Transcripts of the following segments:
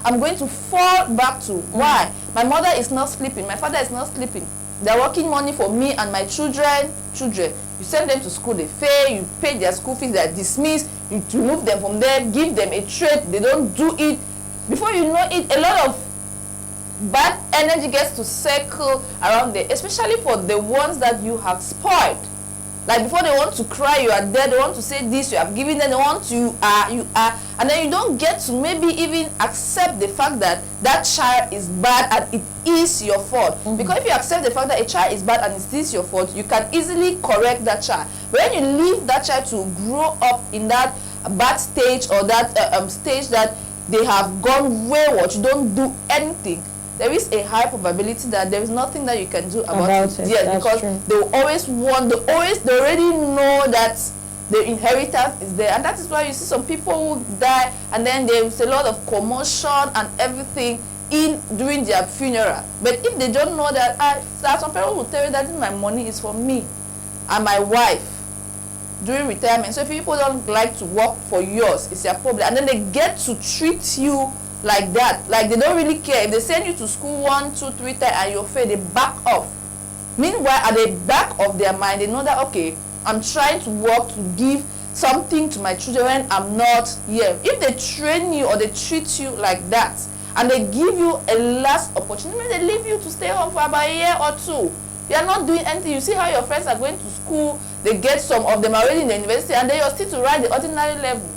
I'm going to fall back to. Why? My mother is not sleeping, my father is not sleeping. They're working money for me and my children. You send them to school, they fail, you pay their school fees, they're dismissed, you remove them from there, give them a trade, they don't do it. Before you know it, a lot of bad energy gets to circle around there, especially for the ones that you have spoiled. Like before they want to cry, you are there, they want to say this, you have given them, they want to, you are, and then you don't get to maybe even accept the fact that that child is bad and it is your fault. Because if you accept the fact that a child is bad and it is your fault, you can easily correct that child. But when you leave that child to grow up in that bad stage or that stage that they have gone wayward, you don't do anything, there is a high probability that there is nothing that you can do about it. Yes, because true. They will always want, they already know that the inheritance is there. And that is why you see some people who die and then there is a lot of commotion and everything during their funeral. But if they don't know that, some people will tell you that my money is for me and my wife during retirement. So if people don't like to work for yours, it's their problem. And then they get to treat you like that, like they don't really care. If they send you to school 1, 2, 3 times and you fail, they back off. Meanwhile, at the back of their mind, they know that, okay, I'm trying to work to give something to my children when I'm not here. If they train you or they treat you like that and they give you a last opportunity, they leave you to stay home for about a year or 2. You are not doing anything. You see how your friends are going to school, they get some of them already in the university, and then you're still to write the ordinary level.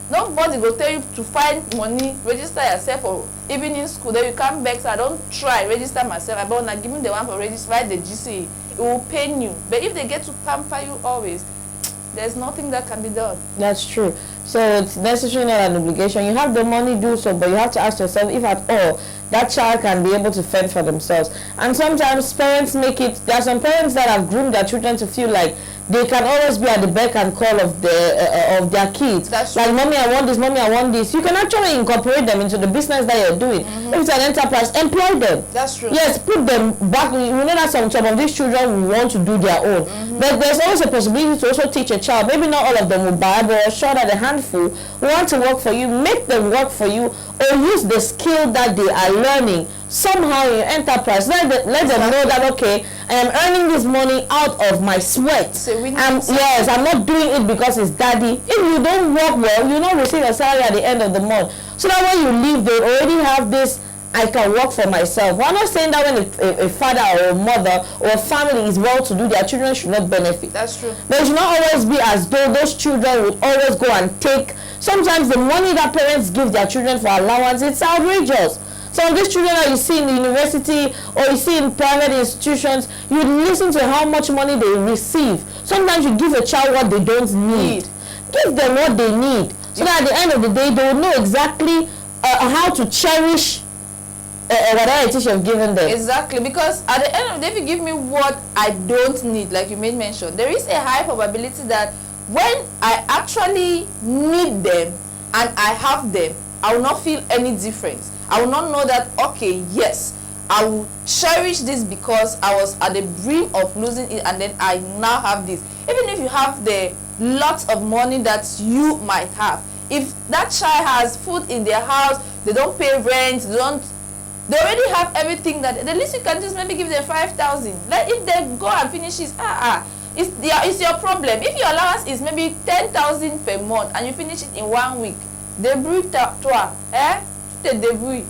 Nobody will tell you to find money, register yourself for evening school. Then you come back, so I don't try, register myself. I don't give me the one for register, write the GCE. It will pain you. But if they get to pamper you always, there's nothing that can be done. That's true. So it's necessarily not an obligation. You have the money, do so, but you have to ask yourself if at all that child can be able to fend for themselves. And sometimes parents make it, there are some parents that have groomed their children to feel like they can always be at the beck and call of their kids. That's like, true. mommy, I want this, mommy, I want this. You can actually incorporate them into the business that you're doing. If it's an enterprise, employ them. That's true. Yes, put them back. We know that some of these children will want to do their own. But there's always a possibility to also teach a child. Maybe not all of them will buy, but sure that a handful want to work for you. Make them work for you, or use the skill that they are learning somehow in your enterprise. Let them know that, okay, I am earning this money out of my sweat. Yes, I'm not doing it because it's daddy. If you don't work well, you don't receive a salary at the end of the month. So that when you leave, they already have this, I can work for myself. We're not saying that when a father or a mother or a family is well to do, their children should not benefit. That's true. But it should not always be as though those children would always go and take. Sometimes the money that parents give their children for allowance, it's outrageous. Some of these children that you see in the university or you see in private institutions, you listen to how much money they receive. Sometimes you give a child what they don't need. Give them what they need. So that at the end of the day, they will know exactly how to cherish whatever it is you've given them. Exactly, because at the end of the day, if you give me what I don't need, like you made mention, there is a high probability that when I actually need them and I have them, I will not feel any difference. I will not know that, okay, yes, I will cherish this because I was at the brink of losing it and then I now have this. Even if you have the lots of money that you might have, if that child has food in their house, they don't pay rent, they already have everything, that the least you can just maybe give them 5,000. Like if they go and finish it, it's your problem. If your allowance is maybe 10,000 per month and you finish it in 1 week, débrouille-toi, te débrouille.